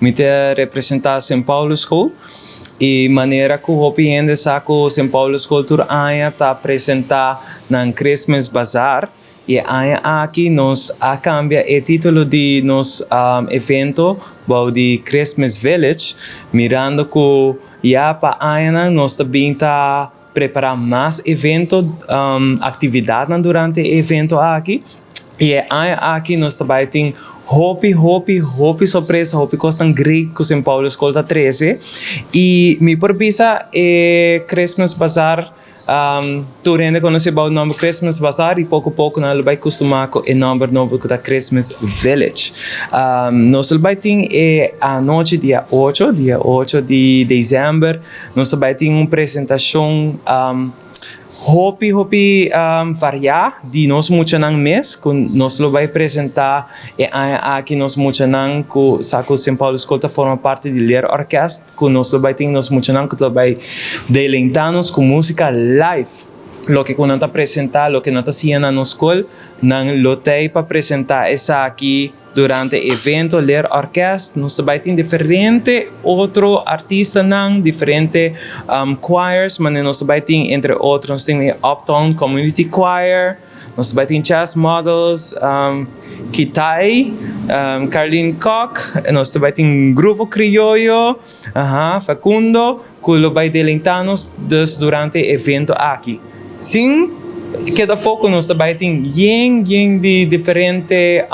me te representar São Paulo School. E maneira que o Hopi ainda saco São Paulo School Tour aia tá apresentar na Christmas Bazaar. E aia aqui nós a cambia o título de nos evento de Christmas Village, mirando que já para aia nós também tá preparar mais evento, atividade durante o evento aqui. E aqui nós também tem Hopi surpresa, Hopi costam great com São Paulo Escolta 13. E me propisa Christmas Bazaar. Tu ainda conhece o nome Christmas Bazaar e pouco a pouco nós vai acostumar com o nome novo da Christmas Village. Nós vai ter a noite dia 8 de dezembro, nós vai ter uma apresentação Hopi variar de nós muito nang mês que nós lo vai apresentar e aqui nós muito nang que saco São Paulo Escolta forma parte de Ler Orquestra que nós lo vai ter nós muito nang que lo vai deleitar-nos com música live. Lo que nós apresentar, lo que nós hacíamos na escola, nang lotei para apresentar essa aqui durante o evento Ler Orquestra, nós também tem diferente outro artista nang diferente choirs, mas nós também tem entre outros nós tem Uptown Community Choir, nós também tem Jazz Models, Kitai, Carlin Koch, nós também tem Grupo Criollo, Facundo, que lo vai deleitar-nos durante o evento aqui. Sim, cada foco nós também tem de diferente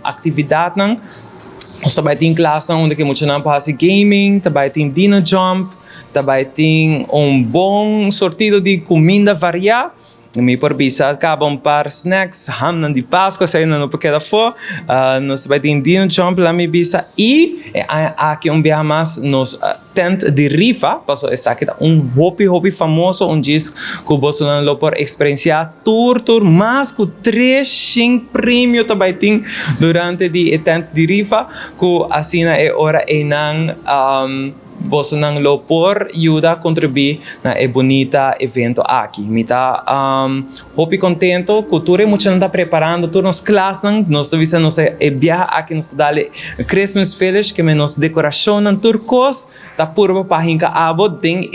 atividades. Nós também tem classe onde que muito não passa gaming, também tem Dino Jump, também tem bom sortido de comida variada. Me por bisa acaba par snacks, ham de Páscoa, sai no porque fo. Nós também tem Dino Jump lá me bisa e aqui dia mais nos tent de rifa, passou essa aqui Hopi famoso diz que você não por experienciar tour mais que 3 prêmios também tem durante de tent de rifa que assim é hora e não você não lo por ajuda a contribuir na bonita evento aqui. Me tá hopi contento que tu é muito não tá preparando tu nos classes nós avisa nos viaja aqui nos dale Christmas Village que nos decoração turcos tá purba para hinca abo tem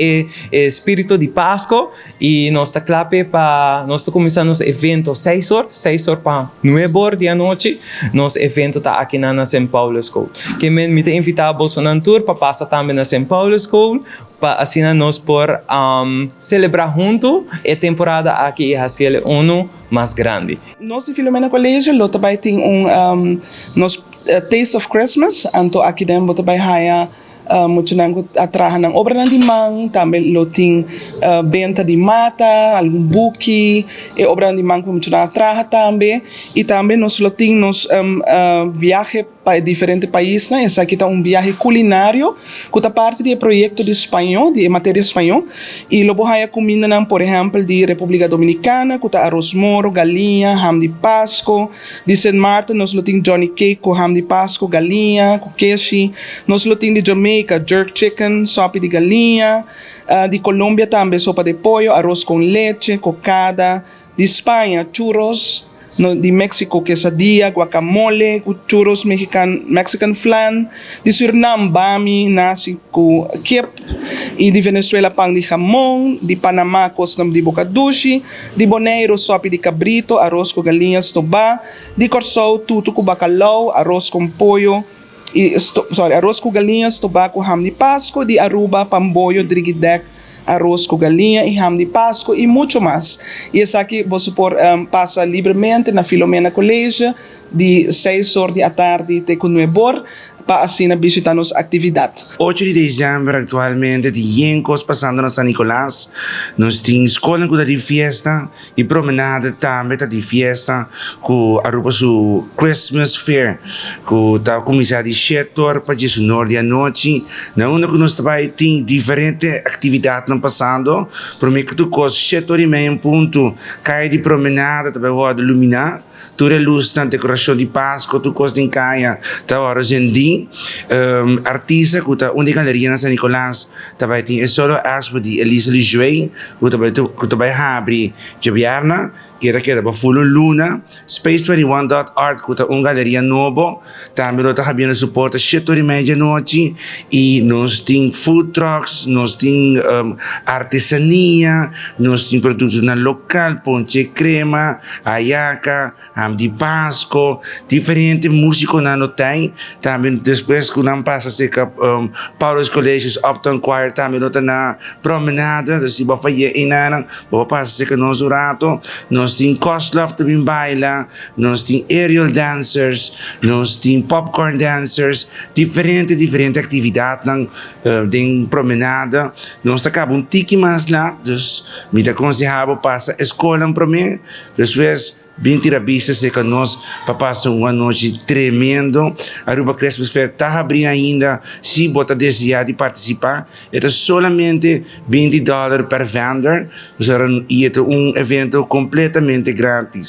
espírito de Páscoa e nós tá clape para nós começando nos evento 6 horas para 9 horas da noite nos evento tá aqui na São Paulo School que me te invitar a você na tour para passar também na São Paulo School para assim nós por celebrar junto a temporada aqui é ser mais grande. Nós em Filomena Colégio lo também tem nos Taste of Christmas anto aqui dentro também haya muito nang atrahan ng obra ng dimang, também lo ting benta de mata, algum buki, e obra ng dimang que muito nang atraha também, e também nos lo ting nos viaje para diferentes países, né? Essa aqui está viaje culinário, que está parte do projeto de espanhol, de matéria espanhol, e lo bohaya comida ng, por exemplo, de República Dominicana, que está arroz moro, galinha, ham de Pasco, de St. Martin, nos lo ting Johnny Cake, com ham de Pasco, galinha, com queijo, nos lo ting de Jamaica, jerk chicken, sopa de galinha, de Colômbia também sopa de pollo, arroz com leche, cocada, de Espanha, churros, de México, quesadilla, guacamole, churros Mexican flan, de Suriname, bami, nasi com kip, e de Venezuela, pão de jamón, de Panamá, costam de bocadushi, de Bonaire, sopa de cabrito, arroz com galinhas tobá, de Corsou, tutu com bacalhau, arroz com pollo, arroz com galinhas, tobá com ham de Pasco, de Aruba, pamboyo, drigidec, arroz com galinha e ham de Pasco e muito mais. E essa aqui você pode passar livremente na Filomena Colégio de 6 horas da tarde até 9 horas para assim visitar nossa atividade. 8 de dezembro atualmente de Yencos passando na San Nicolás. Nós temos escola que está de festa e promenada também está de festa com a roupa do Christmas Fair que está começando de 7 horas para 19 da noite. Na onde nós também tem diferentes atividades não passando. Por mim que tu costa 7 horas e meia ponto cai de promenada também pode iluminar. Toda a luz na decoração de Páscoa, tu costa em caia, tá hora zendi, artista que tá onde galeria na San Nicolás, também tem solo aspo de Elisa Lijuei, que também abre de Biarna Era que era full luna, Space21.art, kuta galeria novo, também nós havendo suporte a 7h30 da noite, e nós temos food trucks, nós temos artesania, nós temos produtos na local, ponche crema, ayaca, ham de Pasco, diferentes músicos na notai, também depois que nós passa se Paulo's Colleges, Upton Choir, também nós na promenada, se você vai inanang, você passa se que nós rato, nós temos Koslov também baila, nós temos aerial dancers, nós temos popcorn dancers, diferentes atividades ng promenada. Nós acabamos tiki mais lá, dus me aconselhava passa escola para mim, depois 20 rabistas se que nós passar uma noite tremendo. Aruba Christmas Fair está abrindo ainda, se você desejar de participar, é solamente $20 per vendor, e é evento completamente grátis.